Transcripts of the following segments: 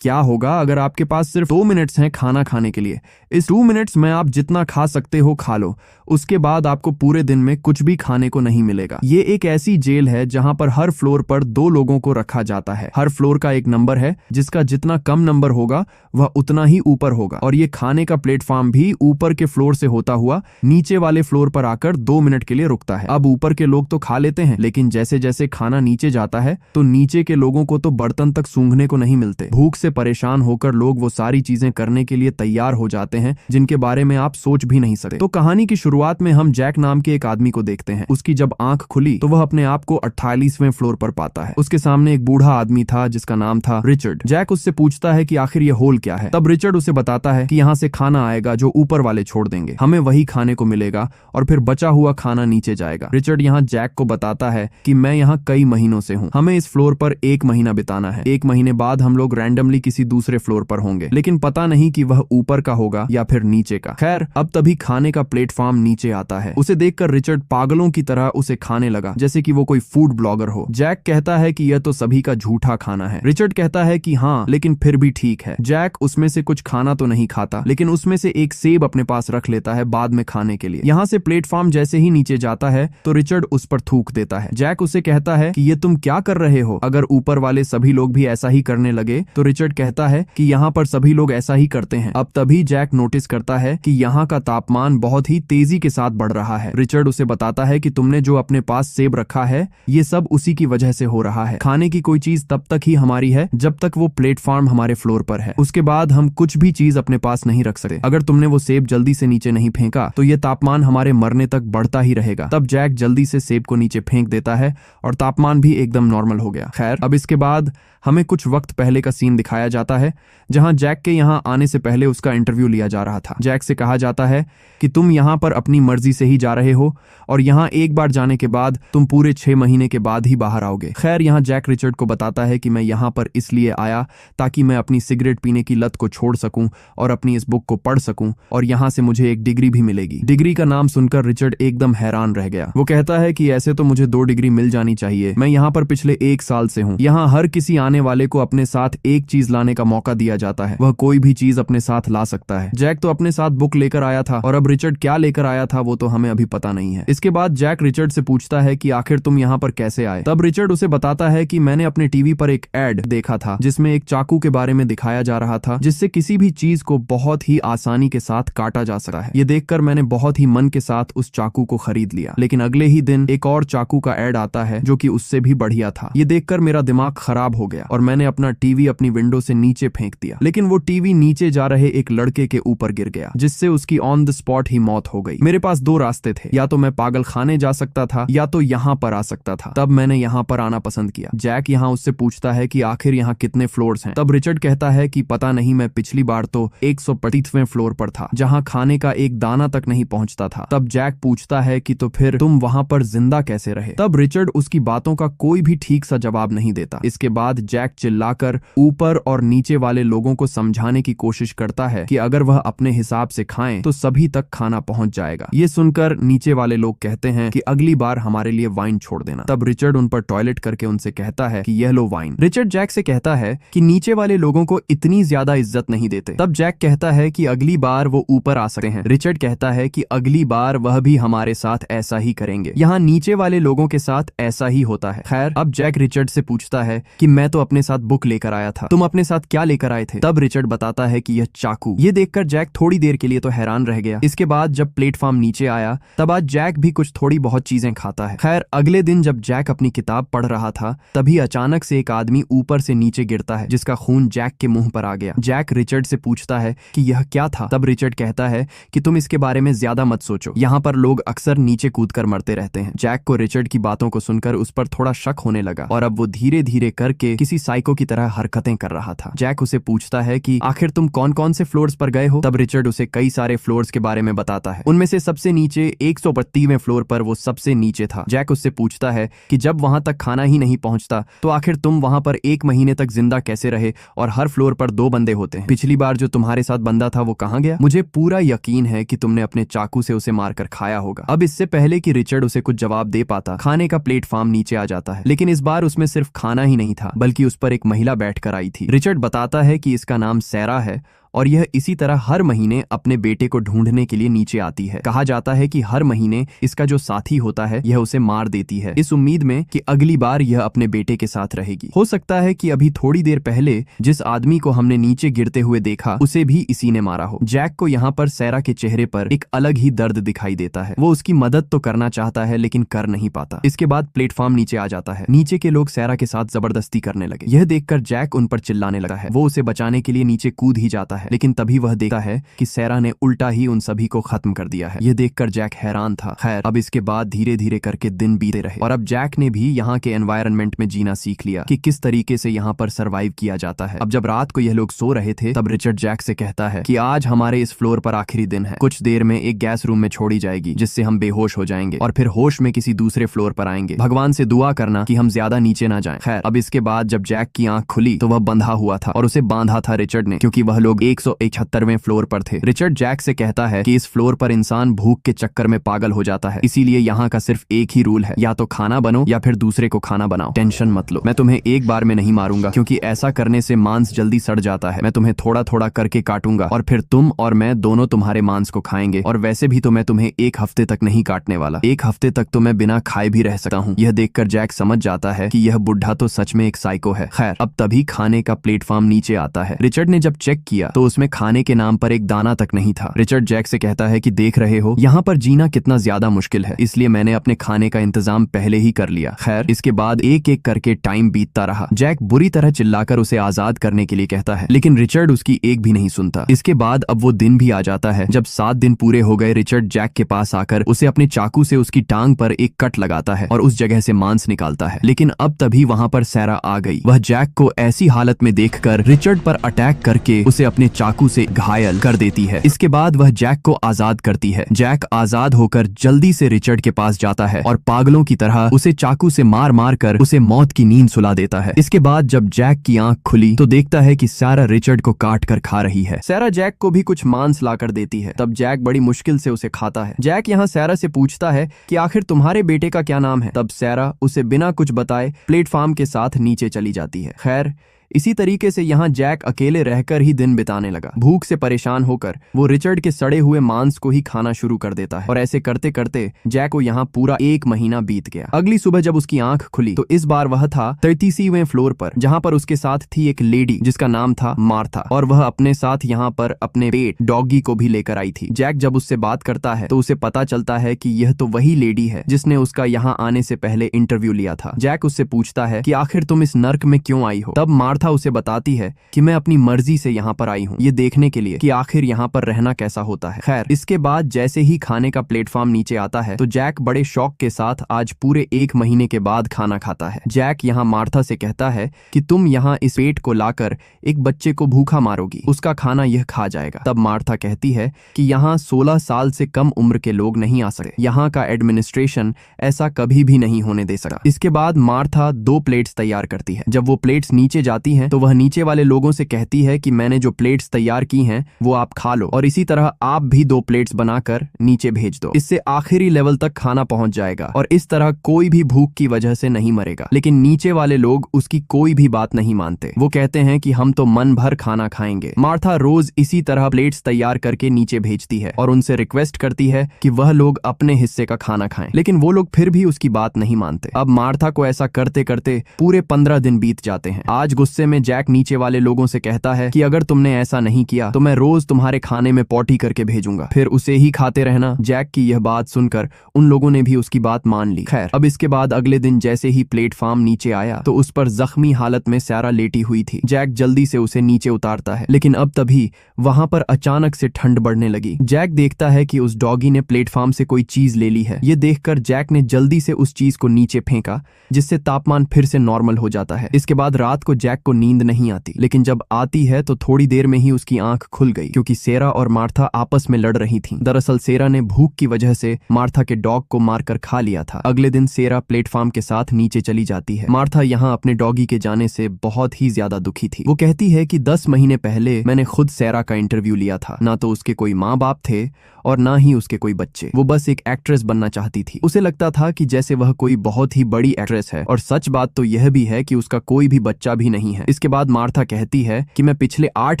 क्या होगा अगर आपके पास सिर्फ 2 मिनट्स हैं खाना खाने के लिए। इस 2 मिनट्स में आप जितना खा सकते हो खा लो, उसके बाद आपको पूरे दिन में कुछ भी खाने को नहीं मिलेगा। ये एक ऐसी जेल है जहां पर हर फ्लोर पर 2 लोगों को रखा जाता है। हर फ्लोर का एक नंबर है, जिसका जितना कम नंबर होगा वह उतना ही ऊपर होगा, और ये खाने का प्लेटफॉर्म भी ऊपर के फ्लोर से होता हुआ नीचे वाले फ्लोर पर आकर 2 मिनट के लिए रुकता है। अब ऊपर के लोग तो खा लेते हैं, लेकिन जैसे जैसे खाना नीचे जाता है तो नीचे के लोगों को तो बर्तन तक सूंघने को नहीं मिलते। भूख से परेशान होकर लोग वो सारी चीजें करने के लिए तैयार हो जाते हैं जिनके बारे में आप सोच भी नहीं सकते। तो कहानी की शुरुआत में हम जैक नाम के एक आदमी को देखते हैं। उसकी जब आंख खुली तो वह अपने आप को 48वें फ्लोर पर पाता है। उसके सामने एक बूढ़ा आदमी था जिसका नाम था रिचर्ड। जैक उससे पूछता है कि आखिर ये होल क्या है। तब रिचर्ड उसे बताता है कि यहाँ से खाना आएगा जो ऊपर वाले छोड़ देंगे, हमें वही खाने को मिलेगा और फिर बचा हुआ खाना नीचे जाएगा। रिचर्ड यहाँ जैक को बताता है कि मैं यहाँ कई महीनों से हूँ, हमें इस फ्लोर पर 1 महीना बिताना है। 1 महीने बाद हम लोग रैंडमली किसी दूसरे फ्लोर पर होंगे, लेकिन पता नहीं कि वह ऊपर का होगा या फिर नीचे का। खैर, अब तभी खाने का प्लेटफॉर्म नीचे आता है। उसे देखकर रिचर्ड पागलों की तरह उसे खाने लगा जैसे कि वो कोई फूड ब्लॉगर हो। जैक कहता है कि यह तो सभी का झूठा खाना है। रिचर्ड कहता है कि हाँ, लेकिन फिर भी ठीक है। जैक उसमें से कुछ खाना तो नहीं खाता, लेकिन उसमें से एक सेब अपने पास रख लेता है बाद में खाने के लिए। यहाँ से प्लेटफॉर्म जैसे ही नीचे जाता है तो रिचर्ड उस पर थूक देता है। जैक उसे कहता है कि ये तुम क्या कर रहे हो, अगर ऊपर वाले सभी लोग भी ऐसा ही करने लगे तो रिचर्ड कहता है कि यहाँ पर सभी लोग ऐसा ही करते हैं। अब तभी जैक नोटिस करता है कि यहाँ का तापमान बहुत ही तेजी के साथ बढ़ रहा है। रिचर्ड उसे बताता है कि तुमने जो अपने पास सेब रखा है ये सब उसी की वजह से हो रहा है। खाने की कोई चीज तब तक ही हमारी है जब तक वो प्लेटफॉर्म हमारे फ्लोर पर है, उसके बाद हम कुछ भी चीज अपने पास नहीं रख सकते। अगर तुमने वो सेब जल्दी से नीचे नहीं फेंका तो ये तापमान हमारे मरने तक बढ़ता ही रहेगा। तब जैक जल्दी से सेब को नीचे फेंक देता है और तापमान भी एकदम नॉर्मल हो गया। खैर, अब इसके बाद हमें कुछ वक्त पहले का सीन दिखाया जाता है जहां जैक के यहाँ आने से पहले उसका इंटरव्यू लिया जा रहा था। जैक से कहा जाता है कि तुम यहाँ पर अपनी मर्जी से ही जा रहे हो और यहाँ एक बार जाने के बाद तुम पूरे 6 महीने के बाद ही बाहर आओगे। खैर, यहाँ जैक रिचर्ड को बताता है कि मैं यहाँ पर इसलिए आया ताकि मैं अपनी सिगरेट पीने की लत को छोड़ सकूं और अपनी इस बुक को पढ़ सकूं, और यहाँ से मुझे एक डिग्री भी मिलेगी। डिग्री का नाम सुनकर रिचर्ड एकदम हैरान रह गया। वो कहता है कि ऐसे तो मुझे 2 डिग्री मिल जानी चाहिए। मैं यहाँ पर पिछले 1 साल से हूँ। यहाँ हर किसी आने वाले को अपने साथ एक चीज लाने का मौका दिया जाता है, वह कोई भी चीज अपने साथ ला सकता है। जैक तो अपने साथ बुक लेकर आया था और अब रिचर्ड क्या लेकर आया था वो तो हमें अभी पता नहीं है। इसके बाद जैक रिचर्ड से पूछता है कि आखिर तुम यहाँ पर कैसे आए। तब रिचर्ड उसे बताता है कि मैंने अपने टीवी पर एक एड देखा था जिसमें एक चाकू के बारे में दिखाया जा रहा था जिससे किसी भी चीज को बहुत ही आसानी के साथ काटा जा सकता है। ये देखकर मैंने बहुत ही मन के साथ उस चाकू को खरीद लिया, लेकिन अगले ही दिन एक और चाकू का एड आता है जो कि उससे भी बढ़िया था। ये देखकर मेरा दिमाग खराब हो गया और मैंने अपना टीवी अपनी विंडो से नीचे फेंक दिया, लेकिन वो टीवी नीचे जा रहे एक लड़के के ऊपर गिर गया जिससे उसकी ऑन द स्पॉट ही मौत हो गई। मेरे पास 2 रास्ते थे, या तो मैं पागल खाने जा सकता था या तो यहाँ पर आ सकता था। तब मैंने यहाँ पर आना पसंद किया। जैक यहाँ उससे पूछता है कि आखिर यहाँ कितने फ्लोर्स हैं। तब रिचर्ड कहता है कि पता नहीं, मैं पिछली बार तो 125वें फ्लोर पर था जहाँ खाने का एक दाना तक नहीं पहुंचता था। तब जैक पूछता है कि तो फिर तुम वहां पर जिंदा कैसे रहे। तब रिचर्ड उसकी बातों का कोई भी ठीक सा जवाब नहीं देता। इसके बाद जैक चिल्लाकर ऊपर और नीचे वाले लोगों को समझाने की कोशिश करता है कि अगर वह अपने हिसाब से खाएं तो सभी तक खाना पहुंच जाएगा। ये सुनकर नीचे वाले लोग कहते हैं कि अगली बार हमारे लिए वाइन छोड़ देना। तब रिचर्ड उन पर टॉयलेट करके उनसे कहता है कि यह लो वाइन। रिचर्ड जैक से कहता है कि नीचे वाले लोगों को इतनी ज्यादा इज्जत नहीं देते। तब जैक कहता है कि अगली बार वो ऊपर आ सकते हैं। रिचर्ड कहता है कि अगली बार वह भी हमारे साथ ऐसा ही करेंगे। यहाँ नीचे वाले लोगों के साथ ऐसा ही होता है। खैर, अब जैक रिचर्ड से पूछता है कि मैं तो अपने साथ बुक लेकर आया था, तुम अपने साथ क्या लेकर आए थे। तब रिचर्ड बताता है कि यह चाकू। ये देखकर जैक थोड़ी देर के लिए तो हैरान रह गया। इसके बाद जब प्लेटफॉर्म नीचे आया तब आज जैक भी कुछ थोड़ी बहुत चीजें खाता है। खैर, अगले दिन जब जैक अपनी किताब पढ़ रहा था तभी अचानक से एक आदमी ऊपर से नीचे गिरता है जिसका खून जैक के मुंह पर आ गया। जैक रिचर्ड से पूछता है कि यह क्या था। तब रिचर्ड कहता है कि तुम इसके बारे में ज्यादा मत सोचो, यहाँ पर लोग अक्सर नीचे कूदकर मरते रहते हैं। जैक को रिचर्ड की बातों को सुनकर उस पर थोड़ा शक होने लगा और अब वो धीरे धीरे करके किसी साइको की तरह हरकतें कर रहा था। जैक उसे पूछता है कि आखिर तुम कौन कौन से फ्लोर्स पर गए हो। तब रिचर्ड उसे कई सारे फ्लोर्स के बारे में बताता है। उनमें से सबसे नीचे 132वें फ्लोर पर वो सबसे नीचे था। जैक उससे पूछता है कि जब वहां तक खाना ही नहीं पहुंचता तो आखिर तुम वहां पर 1 महीने तक जिंदा कैसे रहे और हर फ्लोर पर 2 बंदे होते हैं। पिछली बार जो तुम्हारे साथ बंदा था वो कहाँ गया। मुझे पूरा यकीन है कि तुमने अपने चाकू से उसे मारकर खाया होगा। अब इससे पहले कि रिचर्ड उसे कुछ जवाब दे पाता, खाने का प्लेटफॉर्म नीचे आ जाता है, लेकिन इस बार उसमें सिर्फ खाना ही नहीं था बल्कि बल्कि उस पर एक महिला बैठकर आई थी। रिचर्ड बताता है कि इसका नाम सैरा है और यह इसी तरह हर महीने अपने बेटे को ढूंढने के लिए नीचे आती है। कहा जाता है कि हर महीने इसका जो साथी होता है यह उसे मार देती है, इस उम्मीद में कि अगली बार यह अपने बेटे के साथ रहेगी। हो सकता है कि अभी थोड़ी देर पहले जिस आदमी को हमने नीचे गिरते हुए देखा उसे भी इसी ने मारा हो। जैक को यहाँ पर सैरा के चेहरे पर एक अलग ही दर्द दिखाई देता है। वो उसकी मदद तो करना चाहता है लेकिन कर नहीं पाता। इसके बाद प्लेटफॉर्म नीचे आ जाता है। नीचे के लोग सैरा के साथ जबरदस्ती करने लगे। यह देखकर जैक उन पर चिल्लाने लगा है। वो उसे बचाने के लिए नीचे कूद ही जाता है, लेकिन तभी वह देखता है कि सैरा ने उल्टा ही उन सभी को खत्म कर दिया है। यह देखकर जैक हैरान था। खैर, अब इसके बाद धीरे धीरे करके दिन बीते रहे और अब जैक ने भी यहाँ के एनवायरनमेंट में जीना सीख लिया कि किस तरीके से यहाँ पर सरवाइव किया जाता है। अब जब रात को यह लोग सो रहे थे तब रिचर्ड जैक से कहता है कि आज हमारे इस फ्लोर पर आखिरी दिन है। कुछ देर में एक गैस रूम में छोड़ी जाएगी जिससे हम बेहोश हो जाएंगे और फिर होश में किसी दूसरे फ्लोर पर आएंगे। भगवान से दुआ करना कि हम ज्यादा नीचे ना जाएं। खैर, अब इसके बाद जब जैक की आंख खुली तो वह बंधा हुआ था और उसे बांधा था रिचर्ड ने, क्योंकि वह लोग 171वें फ्लोर पर थे। रिचर्ड जैक से कहता है कि इस फ्लोर पर इंसान भूख के चक्कर में पागल हो जाता है, इसीलिए यहाँ का सिर्फ एक ही रूल है, या तो खाना बनो या फिर दूसरे को खाना बनाओ। टेंशन मत लो, मैं तुम्हें एक बार में नहीं मारूंगा क्योंकि ऐसा करने से मांस जल्दी सड़ जाता है। मैं तुम्हें थोड़ा थोड़ा करके काटूंगा और फिर तुम और मैं दोनों तुम्हारे मांस को खाएंगे, और वैसे भी तो मैं तुम्हें एक हफ्ते तक नहीं काटने वाला। एक हफ्ते तक तो मैं बिना खाए भी रह सकता हूँ। यह देखकर जैक समझ जाता है कि यह बुढ़ा तो सच में एक साइको है। खैर, अब तभी खाने का प्लेटफॉर्म नीचे आता है। रिचर्ड ने जब चेक किया तो उसमें खाने के नाम पर एक दाना तक नहीं था। रिचर्ड जैक से कहता है कि देख रहे हो यहाँ पर जीना कितना ज्यादा मुश्किल है, इसलिए मैंने अपने खाने का इंतजाम पहले ही कर लिया। खैर, इसके बाद एक एक करके टाइम बीतता रहा। जैक बुरी तरह चिल्लाकर उसे आजाद करने के लिए कहता है, लेकिन रिचर्ड उसकी एक भी नहीं सुनता। इसके बाद अब वो दिन भी आ जाता है जब 7 दिन पूरे हो गए। रिचर्ड जैक के पास आकर उसे अपने चाकू से उसकी टांग पर एक कट लगाता है और उस जगह से मांस निकालता है। लेकिन अब तभी वहाँ पर सैरा आ गई। वह जैक को ऐसी हालत में देखकर रिचर्ड पर अटैक करके उसे अपने चाकू से घायल कर देती है। इसके बाद वह जैक को आजाद करती है। जैक आजाद होकर जल्दी से रिचर्ड के पास जाता है और पागलों की तरह उसे चाकू से मार मार कर उसे मौत की नींद सुला देता है। इसके बाद जब जैक की आंख खुली तो देखता है कि सैरा रिचर्ड को काट कर खा रही है। सैरा जैक को भी कुछ मांस लाकर देती है। तब जैक बड़ी मुश्किल से उसे खाता है। जैक यहाँ सैरा से पूछता है कि आखिर तुम्हारे बेटे का क्या नाम है। तब सैरा उसे बिना कुछ बताए प्लेटफॉर्म के साथ नीचे चली जाती है। खैर, इसी तरीके से यहाँ जैक अकेले रहकर ही दिन बिताने लगा। भूख से परेशान होकर वो रिचर्ड के सड़े हुए मांस को ही खाना शुरू कर देता है और ऐसे करते करते जैक को यहाँ पूरा 1 महीना बीत गया। अगली सुबह जब उसकी आंख खुली तो इस बार वह था 33वें फ्लोर पर, जहाँ पर उसके साथ थी एक लेडी जिसका नाम था मार्था, और वह अपने साथ यहाँ पर अपने पेट डॉगी को भी लेकर आई थी। जैक जब उससे बात करता है तो उसे पता चलता है कि यह तो वही लेडी है जिसने उसका यहाँ आने से पहले इंटरव्यू लिया था। जैक उससे पूछता है कि आखिर तुम इस नर्क में क्यों आई हो। तब मार्था उसे बताती है कि मैं अपनी मर्जी से यहाँ पर आई हूँ, ये देखने के लिए कि आखिर यहाँ पर रहना कैसा होता है। खैर, इसके बाद जैसे ही खाने का प्लेटफॉर्म नीचे आता है तो जैक बड़े शौक के साथ आज पूरे 1 महीने के बाद खाना खाता है। जैक यहाँ मार्था से कहता है कि तुम यहाँ इस पेट को लाकर एक बच्चे को भूखा मारोगी, उसका खाना यह खा जाएगा। तब मार्था कहती है कि यहाँ 16 साल से कम उम्र के लोग नहीं आ सकते, यहाँ का एडमिनिस्ट्रेशन ऐसा कभी भी नहीं होने दे सकता। इसके बाद मार्था 2 प्लेट्स तैयार करती है। जब वो प्लेट्स नीचे जाती हैं तो वह नीचे वाले लोगों से कहती है कि मैंने जो प्लेट्स तैयार की हैं वो आप खा लो, और इसी तरह आप भी 2 प्लेट्स बनाकर नीचे भेज दो। इससे आखिरी लेवल तक खाना पहुंच जाएगा और इस तरह कोई भी भूख की वजह से नहीं मरेगा। लेकिन नीचे वाले लोग उसकी कोई भी बात नहीं मानते। वो कहते हैं कि हम तो मन भर खाना खाएंगे। मार्था रोज इसी तरह प्लेट्स तैयार करके नीचे भेजती है और उनसे रिक्वेस्ट करती है कि वह लोग अपने हिस्से का खाना खाएं, लेकिन वो लोग फिर भी उसकी बात नहीं मानते। अब मार्था को ऐसा करते करते पूरे 15 दिन बीत जाते हैं। आज गुस्से में जैक नीचे वाले लोगों से कहता है कि अगर तुमने ऐसा नहीं किया तो मैं रोज तुम्हारे खाने में पॉटी करके भेजूंगा, फिर उसे ही खाते रहना। जैक की यह बात सुनकर उन लोगों ने भी उसकी बात मान ली। खैर, अब इसके बाद अगले दिन जैसे ही प्लेटफॉर्म नीचे आया तो उस पर जख्मी हालत में सैरा लेटी हुई थी। जैक जल्दी से उसे नीचे उतारता है, लेकिन अब तभी वहां पर अचानक से ठंड बढ़ने लगी। जैक देखता है कि उस डॉगी ने प्लेटफॉर्म से कोई चीज ले ली है। ये देखकर जैक ने जल्दी से उस चीज को नीचे फेंका, जिससे तापमान फिर से नॉर्मल हो जाता है। इसके बाद रात को जैक को नींद नहीं आती, लेकिन जब आती है तो थोड़ी देर में ही उसकी आंख खुल गई, क्योंकि सेरा और मार्था आपस में लड़ रही थीं। दरअसल सेरा ने भूख की वजह से मार्था के डॉग को मारकर खा लिया था। अगले दिन सेरा प्लेटफॉर्म के साथ नीचे चली जाती है। मार्था यहाँ अपने डॉगी के जाने से बहुत ही ज्यादा दुखी थी। वो कहती है कि 10 महीने पहले मैंने खुद सेरा का इंटरव्यू लिया था। ना तो उसके कोई माँ बाप थे और ना ही उसके कोई बच्चे। वो बस एक एक्ट्रेस बनना चाहती थी। उसे लगता था कि जैसे वह कोई बहुत ही बड़ी एक्ट्रेस है, और सच बात तो यह भी है कि उसका कोई भी बच्चा भी नहीं है। इसके बाद मार्था कहती है कि मैं पिछले 8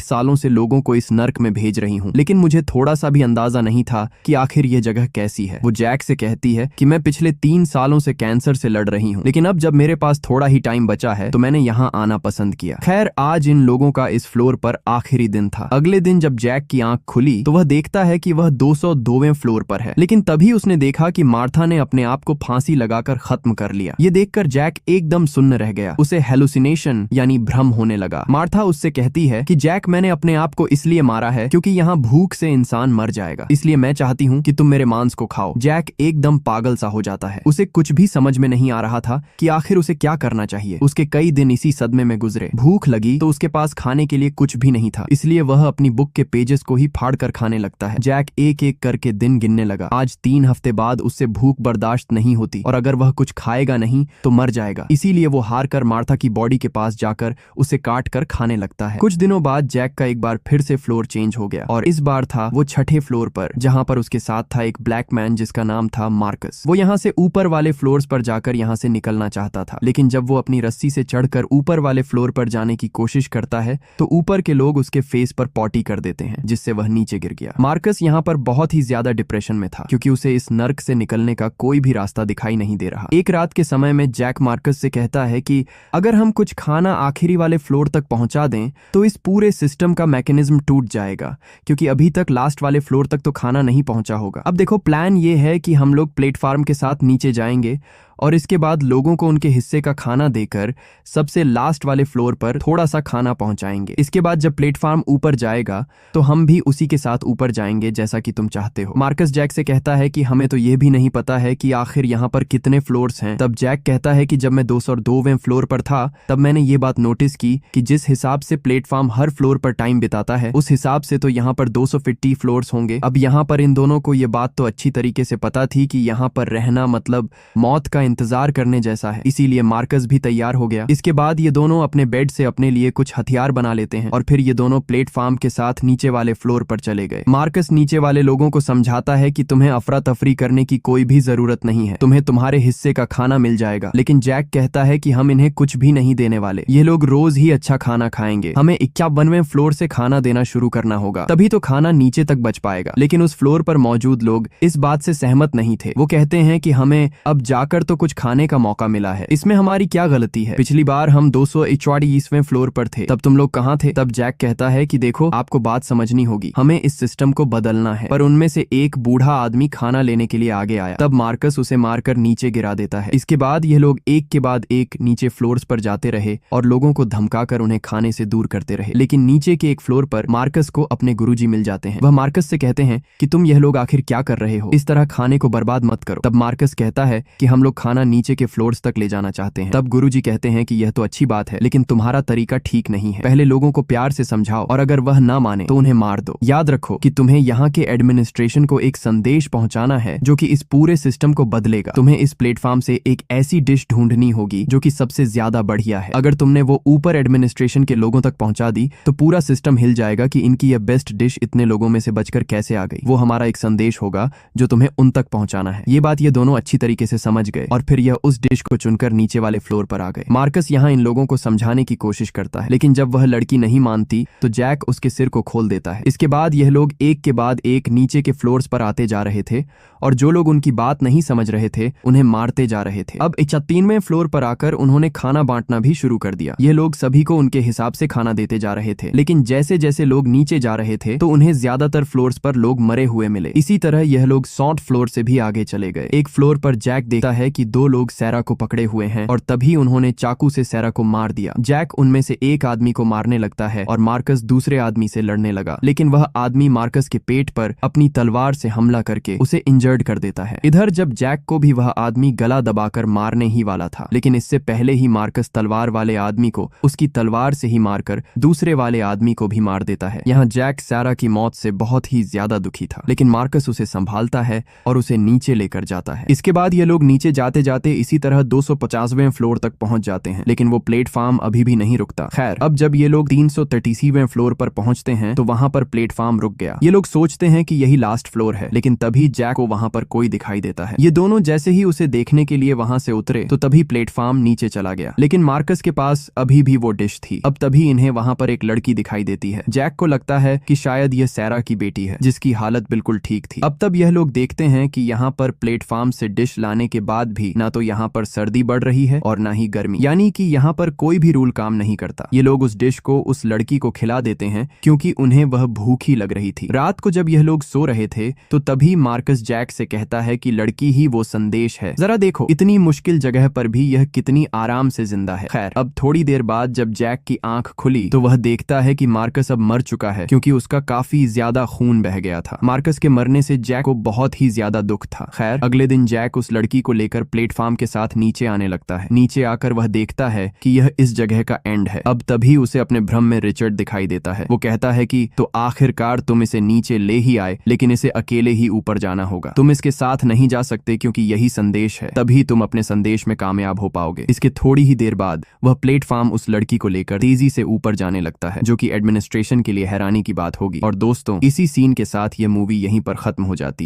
सालों से लोगों को इस नर्क में भेज रही हूँ, लेकिन मुझे थोड़ा सा भी अंदाजा नहीं था कि आखिर यह जगह कैसी है। वो जैक से कहती है कि मैं पिछले 3 सालों से कैंसर से लड़ रही हूँ, लेकिन अब जब मेरे पास थोड़ा ही टाइम बचा है तो मैंने यहाँ आना पसंद किया। खैर, आज इन लोगों का इस फ्लोर पर आखिरी दिन था। अगले दिन जब जैक की आंख खुली तो वह देखता है कि वह 202वें फ्लोर पर है, लेकिन तभी उसने देखा कि मार्था ने अपने आप को फांसी लगाकर खत्म कर लिया। ये देखकर जैक एकदम सुन्न रह गया। उसे हेलुसिनेशन यानी भ्रम होने लगा। मार्था उससे कहती है कि जैक, मैंने अपने आप को इसलिए मारा है क्योंकि यहाँ भूख से इंसान मर जाएगा, इसलिए मैं चाहती हूँ कि तुम मेरे मांस को खाओ। जैक एकदम पागल सा हो जाता है। उसे कुछ भी समझ में नहीं आ रहा था कि आखिर उसे क्या करना चाहिए। उसके कई दिन इसी सदमे में गुजरे। भूख लगी तो उसके पास खाने के लिए कुछ भी नहीं था, इसलिए वह अपनी बुक के पेजेस को ही फाड़ कर खाने लगता है। जैक एक एक करके दिन गिनने लगा। आज 3 हफ्ते बाद उससे भूख बर्दाश्त नहीं होती, और अगर वह कुछ खाएगा नहीं तो मर जाएगा। इसीलिए वो हार कर मार्था की बॉडी के पास जाकर उसे काट कर खाने लगता है। कुछ दिनों बाद जैक का एक बार फिर से फ्लोर चेंज हो गया, और इस बार था वो 6ठे फ्लोर पर, जहां पर उसके साथ था एक ब्लैक मैन जिसका नाम था मार्कस। वो यहाँ से ऊपर वाले फ्लोर्स पर जाकर यहाँ से निकलना चाहता था, लेकिन जब वो अपनी रस्सी से चढ़कर ऊपर वाले फ्लोर पर जाने की कोशिश करता है तो ऊपर के लोग उसके फेस पर पॉटी कर देते हैं, जिससे वह नीचे गिर गया। मार्कस यहाँ पर बहुत ही ज्यादा डिप्रेशन में था, क्योंकि उसे इस नर्क से निकलने का कोई भी रास्ता दिखाई नहीं दे रहा। एक रात के समय में जैक मार्कस से कहता है कि अगर हम कुछ खाना आखिरी वाले फ्लोर तक पहुंचा दें तो इस पूरे सिस्टम का मैकेनिज्म टूट जाएगा, क्योंकि अभी तक लास्ट वाले फ्लोर तक तो खाना नहीं पहुंचा होगा। अब देखो, प्लान ये है कि हम लोग प्लेटफॉर्म के साथ नीचे जाएंगे और इसके बाद लोगों को उनके हिस्से का खाना देकर सबसे लास्ट वाले फ्लोर पर थोड़ा सा खाना पहुंचाएंगे। इसके बाद जब प्लेटफॉर्म ऊपर जाएगा तो हम भी उसी के साथ ऊपर जाएंगे, जैसा कि तुम चाहते हो। मार्कस जैक से कहता है कि हमें तो यह भी नहीं पता है कि आखिर यहाँ पर कितने फ्लोर्स हैं। तब जैक कहता है कि जब मैं 202वें फ्लोर पर था तब मैंने ये बात नोटिस की कि जिस हिसाब से प्लेटफॉर्म हर फ्लोर पर टाइम बिताता है, उस हिसाब से तो यहाँ पर 250 फ्लोर्स होंगे। अब यहाँ पर इन दोनों को ये बात तो अच्छी तरीके से पता थी कि यहाँ पर रहना मतलब मौत का इंतजार करने जैसा है, इसीलिए मार्कस भी तैयार हो गया। इसके बाद ये दोनों अपने बेड से अपने लिए कुछ हथियार बना लेते हैं और फिर ये दोनों प्लेटफॉर्म के साथ नीचे वाले फ्लोर पर चले गए। मार्कस नीचे वाले लोगों को समझाता है कि तुम्हें अफरा तफरी करने की कोई भी जरूरत नहीं है, तुम्हें तुम्हारे हिस्से का खाना मिल जाएगा। लेकिन जैक कहता है कि हम इन्हें कुछ भी नहीं देने वाले, ये लोग रोज ही अच्छा खाना खाएंगे, हमें 51वें फ्लोर से खाना देना शुरू करना होगा, तभी तो खाना नीचे तक बच पाएगा। लेकिन उस फ्लोर पर मौजूद लोग इस बात से सहमत नहीं थे। वो कहते हैं कि हमें अब जाकर तो कुछ खाने का मौका मिला है, इसमें हमारी क्या गलती है? पिछली बार हम 241वें फ्लोर पर थे, तब तुम लोग कहाँ थे? तब जैक कहता है कि देखो, आपको बात समझनी होगी, हमें इस सिस्टम को बदलना है। पर उनमें से एक बूढ़ा आदमी खाना लेने के लिए आगे आया, तब मार्कस उसे मारकर नीचे गिरा देता है। इसके बाद ये लोग एक के बाद एक नीचे फ्लोर्स पर जाते रहे और लोगों को धमकाकर उन्हें खाने से दूर करते रहे। लेकिन नीचे के एक फ्लोर पर मार्कस को अपने गुरुजी मिल जाते हैं। वह मार्कस से कहते हैं कि तुम यह लोग आखिर क्या कर रहे हो, इस तरह खाने को बर्बाद मत करो। तब मार्कस कहता है कि हम लोग खाना नीचे के फ्लोर्स तक ले जाना चाहते हैं। तब गुरुजी कहते हैं कि यह तो अच्छी बात है, लेकिन तुम्हारा तरीका ठीक नहीं है, पहले लोगों को प्यार से समझाओ और अगर वह ना माने तो उन्हें मार दो। याद रखो कि तुम्हें यहाँ के एडमिनिस्ट्रेशन को एक संदेश पहुंचाना है जो कि इस पूरे सिस्टम को बदलेगा। तुम्हें इस प्लेटफॉर्म से एक ऐसी डिश ढूंढनी होगी जो कि सबसे ज्यादा बढ़िया है। अगर तुमने वो ऊपर एडमिनिस्ट्रेशन के लोगों तक पहुंचा दी तो पूरा सिस्टम हिल जाएगा कि इनकी यह बेस्ट डिश इतने लोगों में से बचकर कैसे आ गई। वो हमारा एक संदेश होगा जो तुम्हें उन तक पहुंचाना है। ये बात ये दोनों अच्छी तरीके से समझ गए और फिर यह उस डिश को चुनकर नीचे वाले फ्लोर पर आ गए। मार्कस यहाँ इन लोगों को समझाने की कोशिश करता है, लेकिन जब वह लड़की नहीं मानती तो जैक उसके सिर को खोल देता है। इसके बाद यह लोग एक के बाद एक नीचे के फ्लोर्स पर आते जा रहे थे और जो लोग उनकी बात नहीं समझ रहे थे उन्हें मारते जा रहे थे। अब 71वें फ्लोर पर आकर उन्होंने खाना बांटना भी शुरू कर दिया। ये लोग सभी को उनके हिसाब से खाना देते जा रहे थे, लेकिन जैसे जैसे लोग नीचे जा रहे थे तो उन्हें ज्यादातर फ्लोर्स पर लोग मरे हुए मिले। इसी तरह यह लोग 60 फ्लोर से भी आगे चले गए। एक फ्लोर पर जैक देखता है कि दो लोग सैरा को पकड़े हुए हैं और तभी उन्होंने चाकू से सैरा को मार दिया। जैक उनमें से एक आदमी को मारने लगता है और मार्कस दूसरे आदमी से लड़ने लगा, लेकिन वह आदमी मार्कस के पेट पर अपनी तलवार से हमला करके उसे इंजर्ड कर देता है। इधर जब जैक को भी वह आदमी गला दबाकर मारने ही वाला था, लेकिन इससे पहले ही मार्कस तलवार वाले आदमी को उसकी तलवार से ही मारकर दूसरे वाले आदमी को भी मार देता है। यहाँ जैक सैरा की मौत से बहुत ही ज्यादा दुखी था, लेकिन मार्कस उसे संभालता है और उसे नीचे लेकर जाता है। इसके बाद ये लोग नीचे जाते जाते इसी तरह 250वें फ्लोर तक पहुंच जाते हैं, लेकिन वो प्लेटफॉर्म अभी भी नहीं रुकता। खैर, अब जब ये लोग 333वें फ्लोर पर पहुंचते हैं तो वहां पर प्लेटफॉर्म रुक गया। ये लोग सोचते हैं कि यही लास्ट फ्लोर है, लेकिन तभी जैक को वहां पर कोई दिखाई देता है। ये दोनों जैसे ही उसे देखने के लिए वहां से उतरे तो तभी प्लेटफॉर्म नीचे चला गया, लेकिन मार्कस के पास अभी भी वो डिश थी। अब तभी इन्हें वहां पर एक लड़की दिखाई देती है। जैक को लगता है कि शायद यह सैरा की बेटी है, जिसकी हालत बिल्कुल ठीक थी। अब तब यह लोग देखते हैं कि यहाँ पर प्लेटफॉर्म से डिश लाने के बाद भी ना तो यहाँ पर सर्दी बढ़ रही है और ना ही गर्मी, यानी कि यहाँ पर कोई भी रूल काम नहीं करता। ये लोग उस डिश को उस लड़की को खिला देते हैं क्योंकि उन्हें वह भूखी लग रही थी। रात को जब यह लोग सो रहे थे तो तभी मार्कस जैक से कहता है कि लड़की ही वो संदेश है, जरा देखो इतनी मुश्किल जगह पर भी यह कितनी आराम से जिंदा है। खैर, अब थोड़ी देर बाद जब जैक की आंख खुली तो वह देखता है कि मार्कस अब मर चुका है, क्योंकि उसका काफी ज्यादा खून बह गया था। मार्कस के मरने से जैक को बहुत ही ज्यादा दुख था। खैर, अगले दिन जैक उस लड़की को लेकर प्लेटफॉर्म के साथ नीचे आने लगता है। नीचे आकर वह देखता है कि यह इस जगह का एंड है। अब तभी उसे अपने भ्रम में रिचर्ड दिखाई देता है। वो कहता है कि तो आखिरकार तुम इसे नीचे ले ही आए, लेकिन इसे अकेले ही ऊपर जाना होगा। तुम इसके साथ नहीं जा सकते क्योंकि यही संदेश है, तभी तुम अपने संदेश में कामयाब हो पाओगे। इसके थोड़ी ही देर बाद वह प्लेटफॉर्म उस लड़की को लेकर तेजी से ऊपर जाने लगता है, जो कि एडमिनिस्ट्रेशन के लिए हैरानी की बात होगी। और दोस्तों, इसी सीन के साथ यह मूवी यहीं पर खत्म हो जाती है।